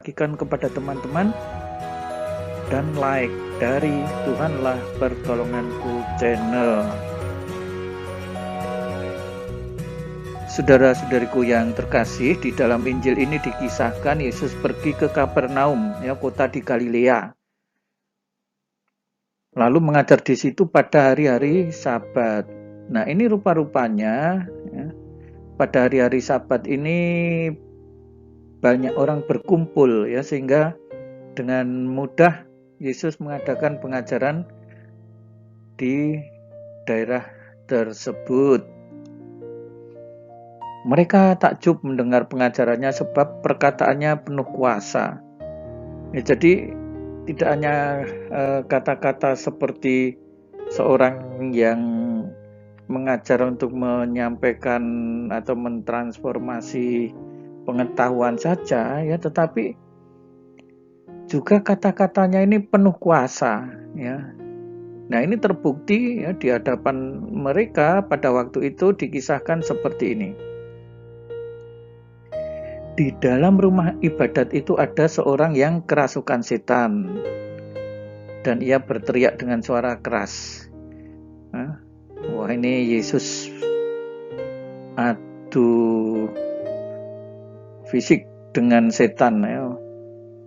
bagikan kepada teman-teman, dan like dari Tuhanlah Pertolonganku channel. Saudara-saudariku yang terkasih, di dalam Injil ini dikisahkan Yesus pergi ke Kapernaum, kota di Galilea. Lalu mengajar di situ pada hari-hari Sabat. Nah, ini rupa-rupanya pada hari-hari Sabat ini banyak orang berkumpul sehingga dengan mudah Yesus mengadakan pengajaran di daerah tersebut. Mereka takjub mendengar pengajarannya sebab perkataannya penuh kuasa. Jadi tidak hanya kata-kata seperti seorang yang mengajar untuk menyampaikan atau mentransformasi pengetahuan saja, tetapi juga kata-katanya ini penuh kuasa. Nah, ini terbukti di hadapan mereka pada waktu itu dikisahkan seperti ini. Di dalam rumah ibadat itu ada seorang yang kerasukan setan, dan ia berteriak dengan suara keras. Wah, ini Yesus adu fisik dengan setan.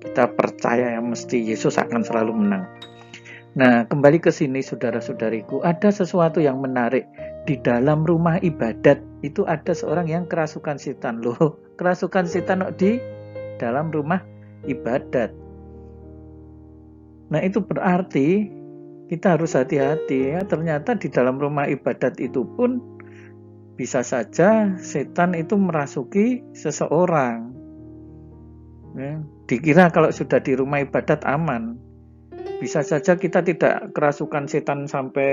Kita percaya mesti Yesus akan selalu menang. Nah, kembali ke sini saudara-saudariku, ada sesuatu yang menarik. Di dalam rumah ibadat itu ada seorang yang kerasukan setan. Loh, kerasukan setan di dalam rumah ibadat. Nah, itu berarti kita harus hati-hati Ternyata di dalam rumah ibadat itu pun bisa saja setan itu merasuki seseorang. Dikira kalau sudah di rumah ibadat aman. Bisa saja kita tidak kerasukan setan sampai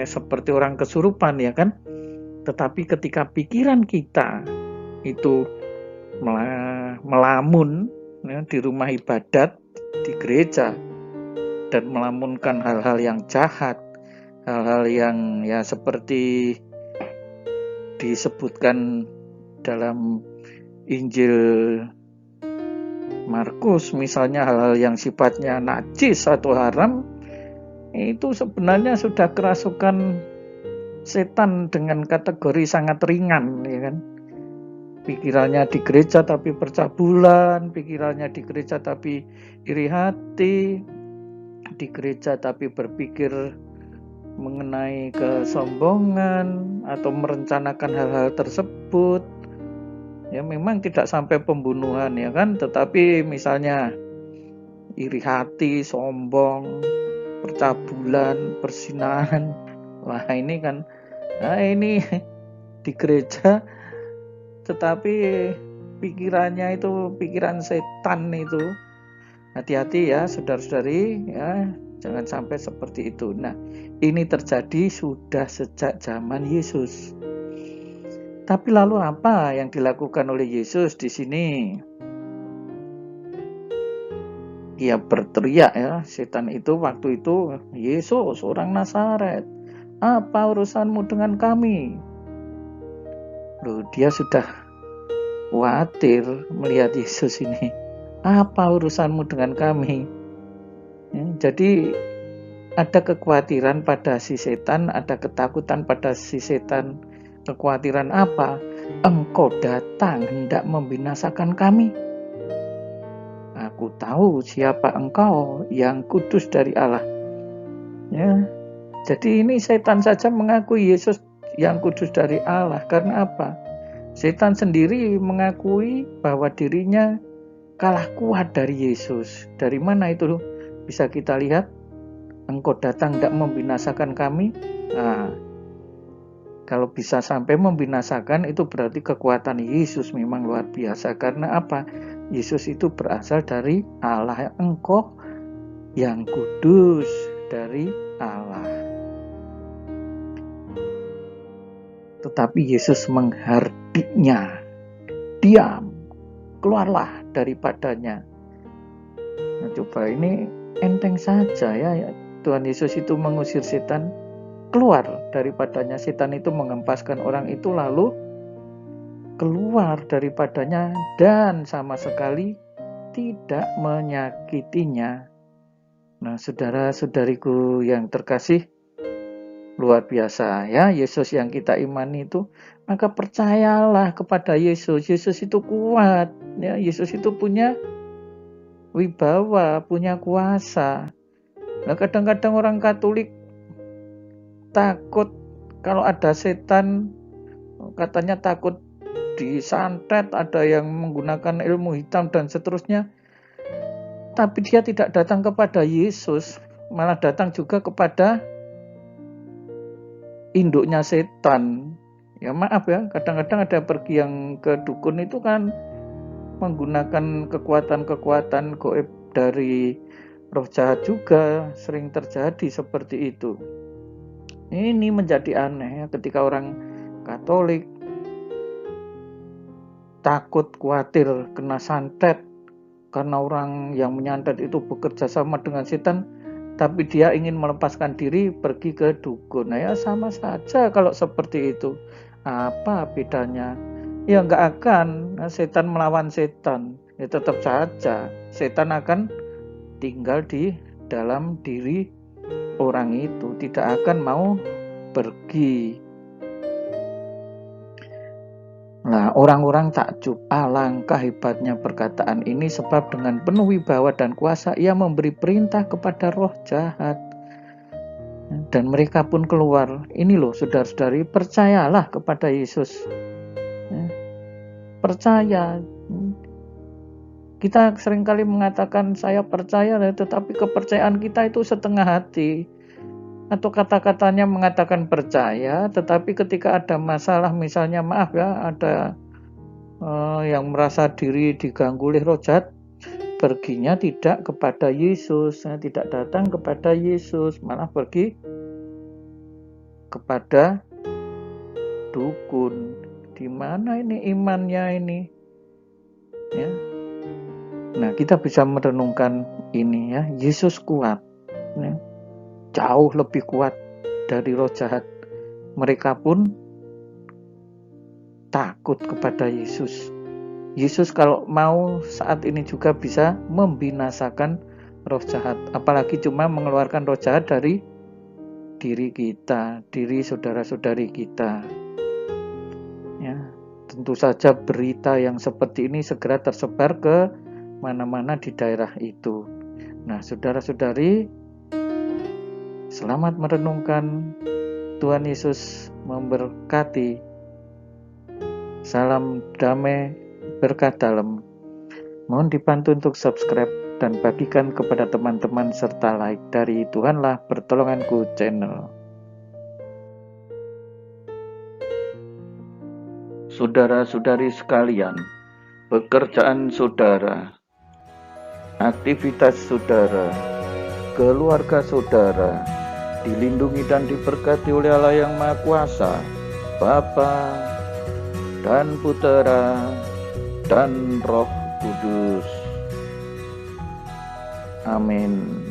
seperti orang kesurupan, kan? Tetapi ketika pikiran kita itu melamun di rumah ibadat, di gereja, dan melamunkan hal-hal yang jahat, hal-hal yang seperti disebutkan dalam Injil Markus, misalnya hal-hal yang sifatnya najis atau haram, itu sebenarnya sudah kerasukan setan dengan kategori sangat ringan, kan? Pikirannya di gereja tapi percabulan, pikirannya di gereja tapi iri hati, di gereja tapi berpikir mengenai kesombongan atau merencanakan hal-hal tersebut. Memang tidak sampai pembunuhan, kan? Tetapi misalnya iri hati, sombong, percabulan, perzinahan. Wah, ini kan ini di gereja tetapi pikirannya itu pikiran setan itu. Hati-hati saudara-saudari, jangan sampai seperti itu. Nah, ini terjadi sudah sejak zaman Yesus. Tapi lalu apa yang dilakukan oleh Yesus di sini? Ia berteriak setan itu waktu itu, Yesus orang Nazaret, apa urusanmu dengan kami? Loh, dia sudah khawatir melihat Yesus ini. Apa urusanmu dengan kami? Jadi ada kekhawatiran pada si setan, ada ketakutan pada si setan. Kekhawatiran apa? Engkau datang hendak membinasakan kami. Aku tahu siapa engkau, yang kudus dari Allah. Jadi ini setan saja mengakui Yesus yang kudus dari Allah. Karena apa? Setan sendiri mengakui bahwa dirinya kalah kuat dari Yesus. Dari mana itu bisa kita lihat? Engkau datang hendak membinasakan kami. Kalau bisa sampai membinasakan, itu berarti kekuatan Yesus memang luar biasa. Karena apa? Yesus itu berasal dari Allah. Engkau yang kudus dari Allah. Tetapi Yesus menghardiknya. Diam, keluarlah daripadanya. Nah, coba ini enteng saja Tuhan Yesus itu mengusir setan. Keluar daripadanya. Setan itu mengempaskan orang itu lalu keluar daripadanya dan sama sekali tidak menyakitinya. Nah, saudara-saudariku yang terkasih, luar biasa ya, Yesus yang kita imani itu, maka percayalah kepada Yesus. Yesus itu kuat, ya, Yesus itu punya wibawa, punya kuasa. Nah, kadang-kadang orang Katolik takut kalau ada setan, katanya takut disantet, ada yang menggunakan ilmu hitam dan seterusnya. Tapi dia tidak datang kepada Yesus, malah datang juga kepada induknya setan. Ya maaf ya, kadang-kadang ada pergi yang ke dukun itu kan menggunakan kekuatan-kekuatan gaib dari roh jahat juga, sering terjadi seperti itu. Ini menjadi aneh ya, ketika orang Katolik takut, khawatir kena santet karena orang yang menyantet itu bekerja sama dengan setan, tapi dia ingin melepaskan diri pergi ke dukun. Nah ya sama saja kalau seperti itu. Apa bedanya? Ya nggak akan, setan melawan setan. Ya tetap saja setan akan tinggal di dalam diri orang itu, tidak akan mau pergi. Nah, orang-orang takjub, alangkah hebatnya perkataan ini, sebab dengan penuh wibawa dan kuasa ia memberi perintah kepada roh jahat. Dan mereka pun keluar. Ini loh saudara-saudari, percayalah kepada Yesus. Percaya. Kita seringkali mengatakan saya percaya, tetapi kepercayaan kita itu setengah hati. Atau kata-katanya mengatakan percaya, tetapi ketika ada masalah, misalnya maaf ya, ada yang merasa diri diganggu oleh roh jahat, perginya tidak kepada Yesus, tidak datang kepada Yesus, malah pergi kepada dukun. Di mana ini imannya ini? Ya. Nah, kita bisa merenungkan ini ya, Yesus kuat. Ya. Jauh lebih kuat dari roh jahat. Mereka pun takut kepada Yesus. Yesus kalau mau saat ini juga bisa membinasakan roh jahat. Apalagi cuma mengeluarkan roh jahat dari diri kita, diri saudara-saudari kita. Ya, tentu saja berita yang seperti ini segera tersebar ke mana-mana di daerah itu. Nah, saudara-saudari, selamat merenungkan. Tuhan Yesus memberkati. Salam damai, berkat dalam. Mohon dibantu untuk subscribe dan bagikan kepada teman-teman serta like dari Tuhanlah Pertolonganku channel. Saudara-saudari sekalian, pekerjaan saudara, aktivitas saudara, keluarga saudara dilindungi dan diberkati oleh Allah yang Maha Kuasa, Bapa dan Putera dan Roh Kudus. Amin.